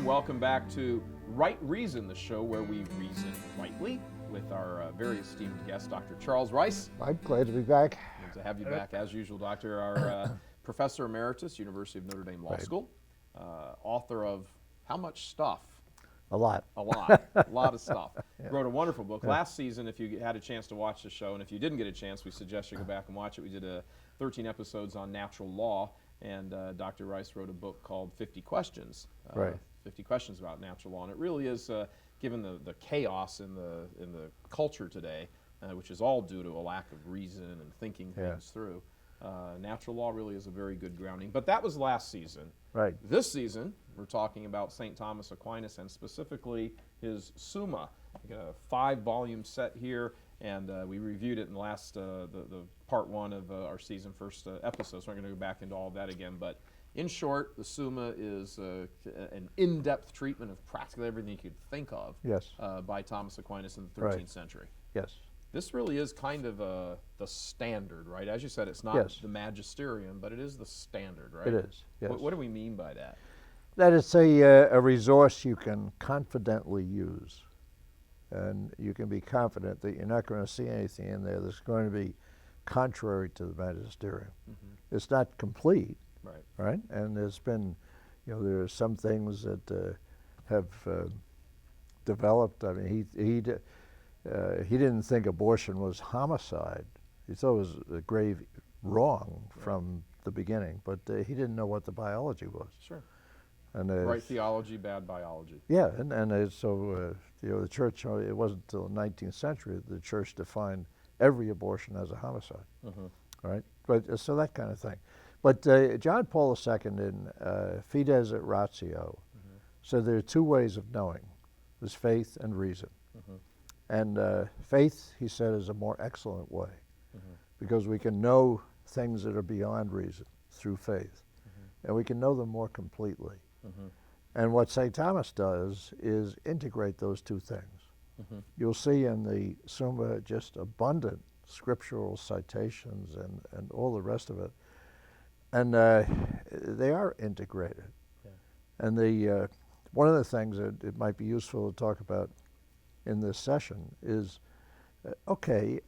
and welcome back to Right Reason, the show where we reason rightly with our very esteemed guest, Dr. Charles Rice. I'm glad to be back. Good to have you back, as usual, Doctor. Our Professor Emeritus, University of Notre Dame Law School, author of how much stuff? A lot. A lot. A lot of stuff. Yeah. Wrote a wonderful book. Last season, if you had a chance to watch the show, and if you didn't get a chance, we suggest you go back and watch it. We did 13 episodes on natural law, and Dr. Rice wrote a book called 50 Questions. 50 Questions about natural law. And it really is, given the chaos in the culture today, which is all due to a lack of reason and thinking things through, natural law really is a very good grounding. But that was last season. Right. This season, we're talking about St. Thomas Aquinas and specifically his Summa. We got a 5-volume set here, and we reviewed it in the last, the part 1 of our season first episode, so we're going to go back into all of that again. But in short, the Summa is an in-depth treatment of practically everything you could think of by Thomas Aquinas in the 13th century. Yes. This really is kind of the standard, right? As you said, it's not the magisterium, but it is the standard, right? It is, yes. What do we mean by that? That it's a resource you can confidently use. And you can be confident that you're not going to see anything in there that's going to be contrary to the magisterium. Mm-hmm. It's not complete, right? And there's been, there are some things that have developed. I mean, he didn't think abortion was homicide. He thought it was a grave wrong from the beginning, but he didn't know what the biology was. Sure. And right theology, bad biology. Yeah, and so the church. It wasn't until the 19th century that the church defined every abortion as a homicide. Mm-hmm. Right. But so that kind of thing. But John Paul II in Fides et Ratio said there are 2 ways of knowing: there's faith and reason. Mm-hmm. And faith, he said, is a more excellent way because we can know things that are beyond reason through faith, and we can know them more completely. And what St. Thomas does is integrate those 2 things. You'll see in the Summa just abundant scriptural citations and all the rest of it. And they are integrated. Yeah. And one of the things that it might be useful to talk about in this session is, what do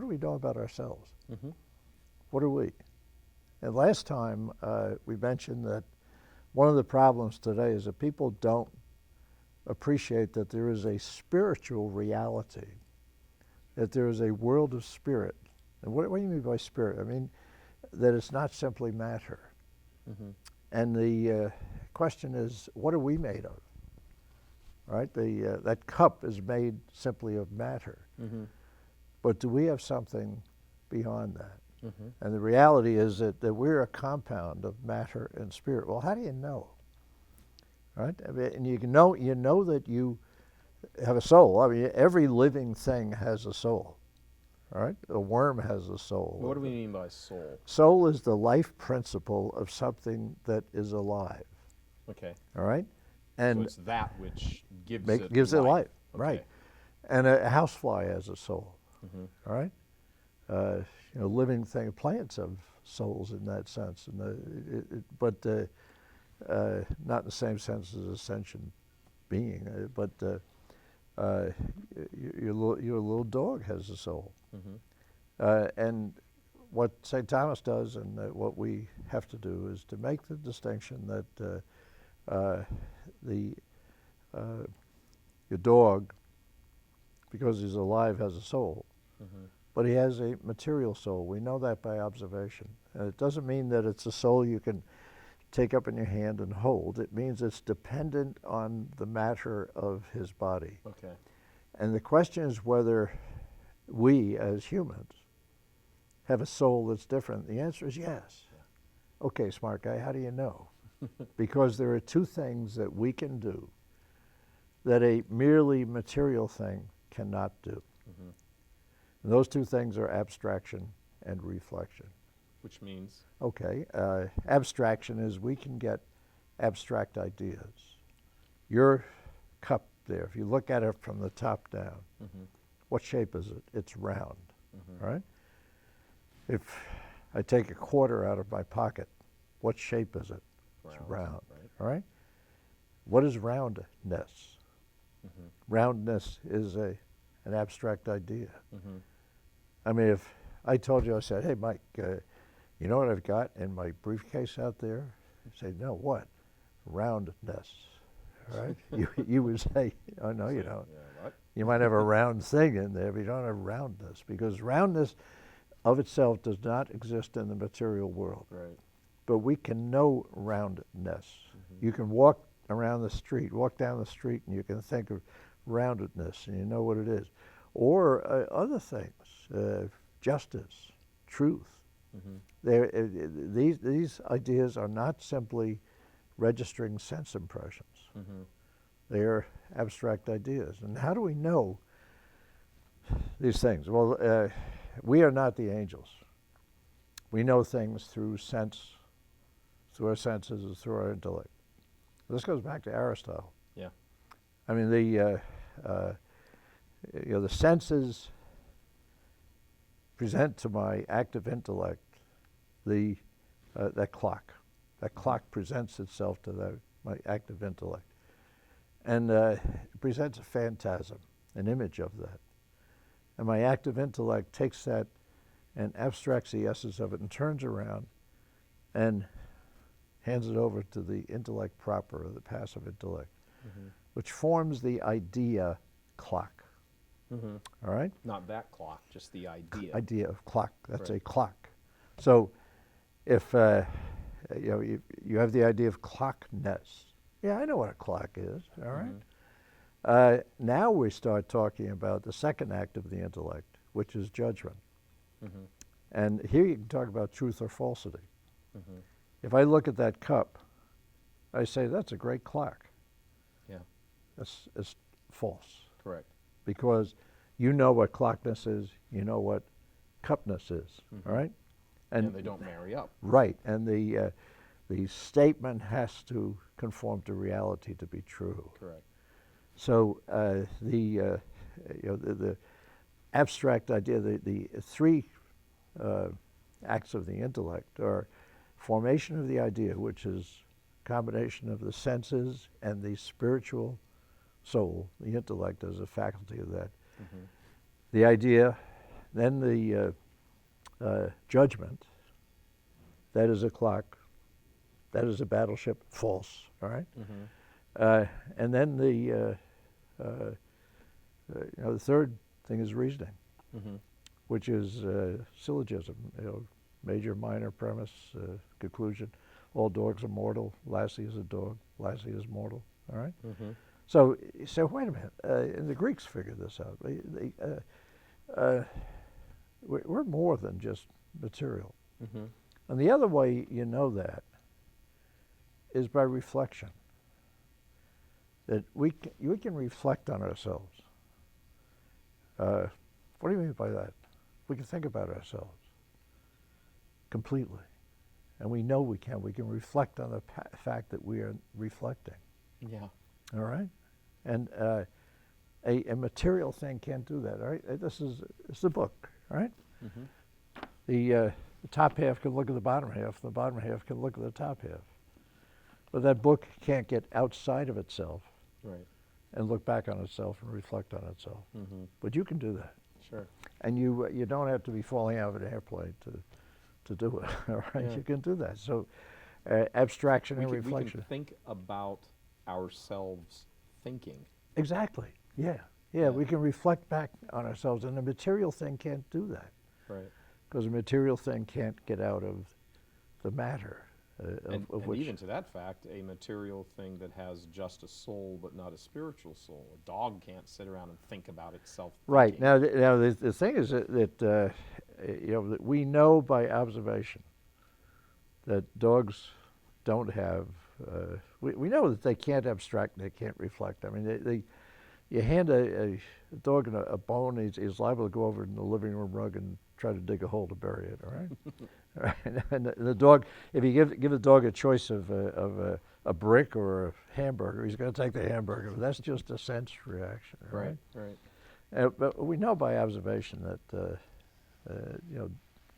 we know about ourselves? What are we? And last time we mentioned that one of the problems today is that people don't appreciate that there is a spiritual reality, that there is a world of spirit. And what do you mean by spirit? I mean that it's not simply matter. And the question is, what are we made of? Right? That cup is made simply of matter. But do we have something beyond that? And the reality is that we're a compound of matter and spirit. Well, how do you know? Right? I mean, and you know that you have a soul. I mean, every living thing has a soul. All right? A worm has a soul. What do we mean by soul? Soul is the life principle of something that is alive. Okay. All right? And so it's that which gives it life. Okay. Right. And a housefly has a soul. All right? Living thing, plants have souls in that sense, but not in the same sense as a sentient being. But your little dog has a soul. And what St. Thomas does, and what we have to do, is to make the distinction that your dog, because he's alive, has a soul. But he has a material soul. We know that by observation. And it doesn't mean that it's a soul you can take up in your hand and hold. It means it's dependent on the matter of his body. Okay. And the question is whether we, as humans, have a soul that's different. The answer is yes. Yeah. Okay, smart guy, how do you know? Because there are 2 things that we can do that a merely material thing cannot do. And those 2 things are abstraction and reflection. Which means? Okay, abstraction is we can get abstract ideas. Your cup there, if you look at it from the top down, what shape is it? It's round, right? If I take a quarter out of my pocket, what shape is it? It's round, all right? What is roundness? Mm-hmm. Roundness is an abstract idea. Mm-hmm. I mean, if I told you, I said, hey, Mike, you know what I've got in my briefcase out there? You say, no, what? Roundness, all right? you would say, oh, no, you don't. Yeah, what? You might have a round thing in there, but you don't have roundness, because roundness of itself does not exist in the material world. Right. But we can know roundness. Mm-hmm. You can walk around the street, walk down the street, and you can think of roundedness, and you know what it is. Or other things, justice, truth. Mm-hmm. These ideas are not simply registering sense impressions. Mm-hmm. They are abstract ideas. And how do we know these things? Well, we are not the angels. We know things through sense, through our senses, and through our intellect. This goes back to Aristotle. Yeah. I mean, the senses present to my active intellect that clock. That clock presents itself to my active intellect. And it presents a phantasm, an image of that. And my active intellect takes that and abstracts the essence of it and turns around and hands it over to the intellect proper, or the passive intellect, which forms the idea clock. Mm-hmm. All right? Not that clock, just the idea. Idea of clock. That's Right. a clock. So if you have the idea of clockness. Yeah, I know what a clock is, all right? Now we start talking about the second act of the intellect, which is judgment. Mm-hmm. And here you can talk about truth or falsity. Mm-hmm. If I look at that cup, I say, that's a great clock. Yeah. It's false. Correct. Because you know what clockness is, you know what cupness is, Mm-hmm. all right? And they don't marry up. Right, and the statement has to conform to reality to be true. Correct. So the abstract idea, the three acts of the intellect are formation of the idea, which is combination of the senses and the spiritual soul, the intellect as a faculty of that. Mm-hmm. The idea, then the judgment, that is a clock, that is a battleship, false, all right? Mm-hmm. And then the third thing is reasoning, Mm-hmm. which is syllogism, major, minor, premise, conclusion. All dogs are mortal. Lassie is a dog. Lassie is mortal. All right. Mm-hmm. So wait a minute. And the Greeks figured this out. We're more than just material. Mm-hmm. And the other way you know that is by reflection. That we can reflect on ourselves. What do you mean by that? We can think about ourselves completely. And we know we can. We can reflect on the fact that we are reflecting. Yeah. All right? And a material thing can't do that, all right? It's the book, all right? Mm-hmm. The top half can look at the bottom half, the bottom half can look at the top half. But that book can't get outside of itself Right. and look back on itself and reflect on itself. Mm-hmm. But you can do that. Sure. And you don't have to be falling out of an airplane to do it, all right? Yeah. You can do that. So abstraction and We reflection. can think about ourselves thinking. Exactly, yeah. We can reflect back on ourselves, and a material thing can't do that. Right. Because a material thing can't get out of the matter. And which even to that fact, a material thing that has just a soul but not a spiritual soul. A dog can't sit around and think about itself. right thinking. now, the thing is that that we know by observation that dogs don't have. We know that they can't abstract, and they can't reflect. I mean, you hand a dog a bone, he's liable to go over in the living room rug and try to dig a hole to bury it. All right. All right. And the dog, if you give the dog a choice of a brick or a hamburger, he's going to take the hamburger. That's just a sense reaction. Right. Right. But we know by observation that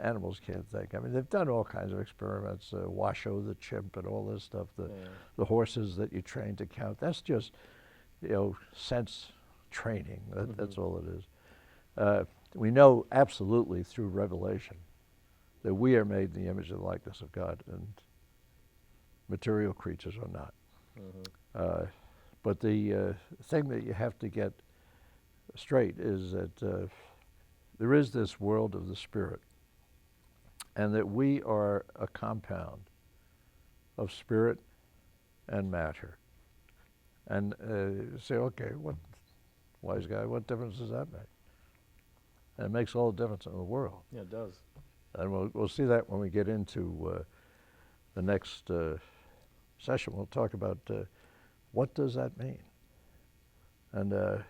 animals can't think. I mean, they've done all kinds of experiments, Washoe the chimp and all this stuff, the horses that you train to count. That's just, sense training. That's all it is. We know absolutely through revelation that we are made in the image and likeness of God, and material creatures are not. But the thing that you have to get straight is that there is this world of the spirit, and that we are a compound of spirit and matter. And say, okay, what, wise guy, what difference does that make? And it makes all the difference in the world. Yeah, it does. And we'll see that when we get into the next session. We'll talk about what does that mean, and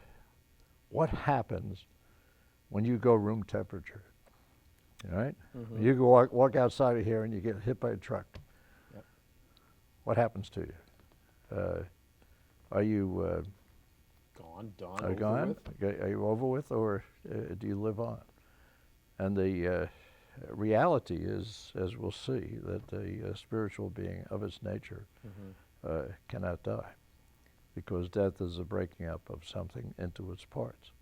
what happens when you go room temperature. All right? You go walk outside of here and you get hit by a truck. Yep. What happens to you? Are you Gone, done, are over gone? with? Are you over with, or do you live on? And the reality is, as we'll see, that the spiritual being of its nature cannot die, because death is a breaking up of something into its parts.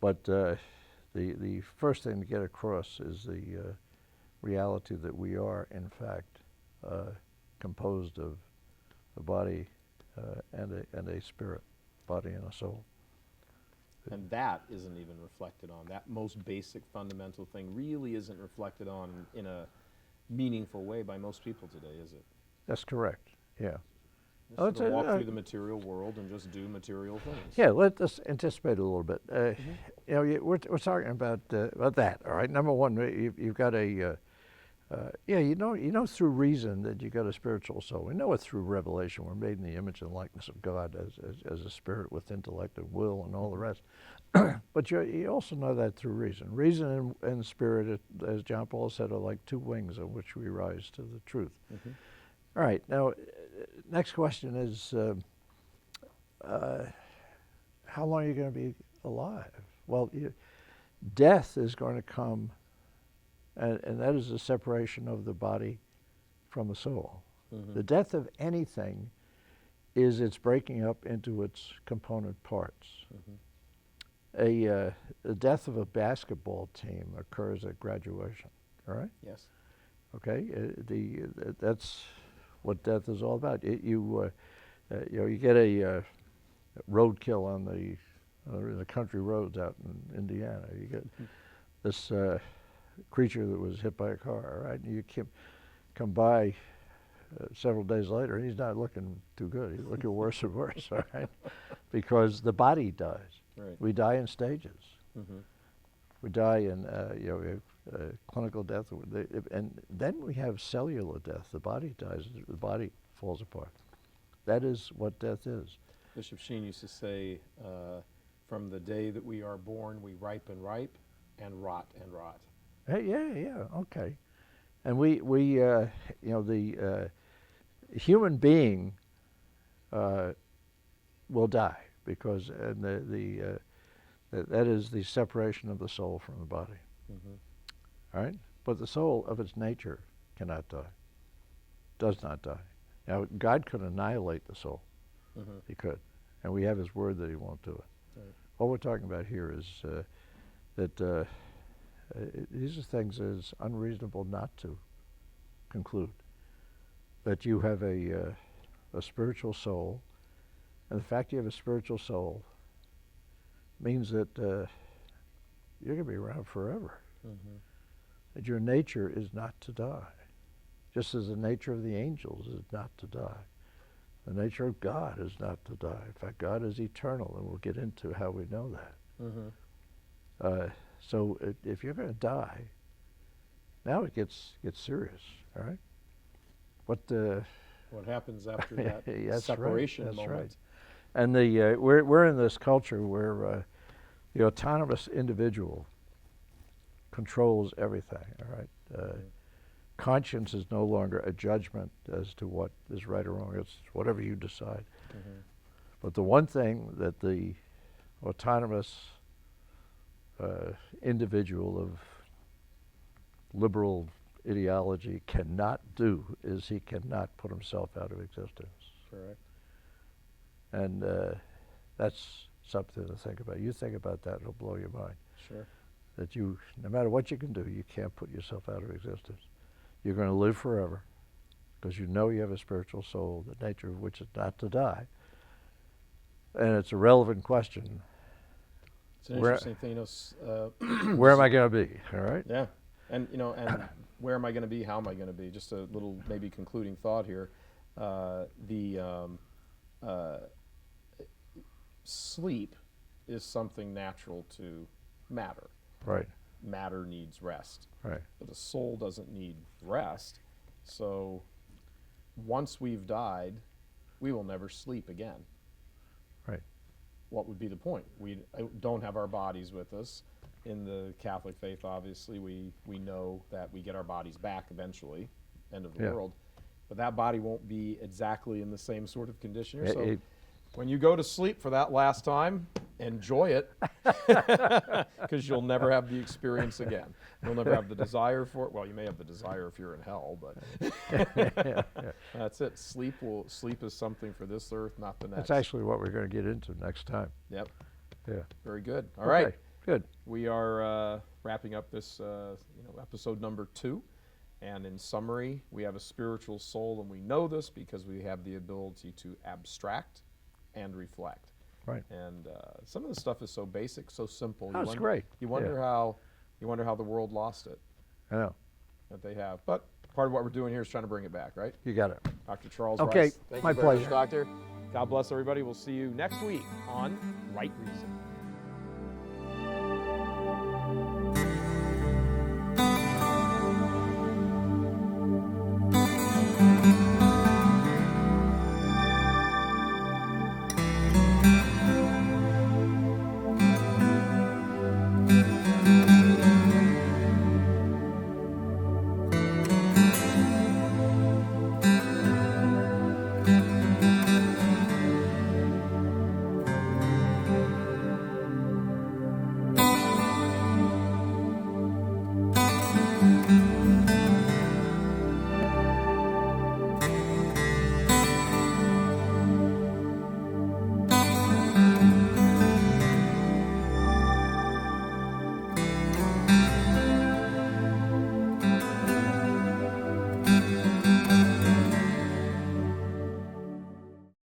But the first thing to get across is the reality that we are, in fact, composed of a body and a spirit, body and a soul. And that isn't even reflected on. That most basic fundamental thing really isn't reflected on in a meaningful way by most people today, is it? That's correct, yeah. Just sort of walk through the material world and just do material things. Yeah, let us anticipate a little bit. We're talking about that, all right? Number one, you've got a, you know through reason that you've got a spiritual soul. We know it through revelation. We're made in the image and likeness of God as a spirit with intellect and will and all the rest. But you also know that through reason. Reason and spirit, as John Paul said, are like two wings on which we rise to the truth. All right, now, next question is, how long are you going to be alive? Well, death is going to come, and that is the separation of the body from the soul. The death of anything is its breaking up into its component parts. The death of a basketball team occurs at graduation, all right? Yes. Okay, that's what death is all about. You get a roadkill on the country roads out in Indiana. You get this creature that was hit by a car, right? And you come by several days later, and he's not looking too good. He's looking worse and worse, all right? Because the body dies. Right. We die in stages. We die in clinical death, and then we have cellular death. The body dies, the body falls apart. That is what death is. Bishop Sheen used to say, from the day that we are born, we ripen ripe and rot and rot. Hey, yeah, okay. And we the human being will die, because that is the separation of the soul from the body. All right? But the soul of its nature cannot die, does not die. Now, God could annihilate the soul. He could. And we have his word that he won't do it. Right. What we're talking about here is that these are things that is unreasonable not to conclude. That you have a spiritual soul, and the fact you have a spiritual soul means that you're going to be around forever. That your nature is not to die, just as the nature of the angels is not to die. The nature of God is not to die. In fact, God is eternal, and we'll get into how we know that. So if you're going to die, now it gets serious, all right? What happens after that That's separation right, that's moment? right. And we're in this culture where the autonomous individual controls everything, all right? Conscience is no longer a judgment as to what is right or wrong. It's whatever you decide. But the one thing that the autonomous individual of liberal ideology cannot do is he cannot put himself out of existence. Correct. And that's something to think about. You think about that, it'll blow your mind. Sure. That you, no matter what you can do, you can't put yourself out of existence. You're going to live forever because you know you have a spiritual soul, the nature of which is not to die. And it's a relevant question. It's an interesting thing, where am I going to be, all right? Yeah, and and where am I going to be? How am I going to be? Just a little maybe concluding thought here. Sleep is something natural to matter. Right. Matter needs rest. Right. But the soul doesn't need rest. So once we've died, we will never sleep again. Right. What would be the point? We don't have our bodies with us. In the Catholic faith, obviously, we know that we get our bodies back eventually, end of the world. But that body won't be exactly in the same sort of condition. So when you go to sleep for that last time, enjoy it, because you'll never have the experience again. You'll never have the desire for it. Well, you may have the desire if you're in hell, but that's it. Sleep is something for this earth, not the next. That's actually what we're going to get into next time. Yep. Yeah. Very good. All right. Good. We are wrapping up this episode number 2. And in summary, we have a spiritual soul, and we know this because we have the ability to abstract and reflect. Right. And some of the stuff is so basic, so simple. That's great. You wonder how the world lost it. I know. That they have. But part of what we're doing here is trying to bring it back, right? You got it. Dr. Charles Okay. Rice. Thank My you very much, pleasure. Doctor. God bless everybody. We'll see you next week on Right Reason.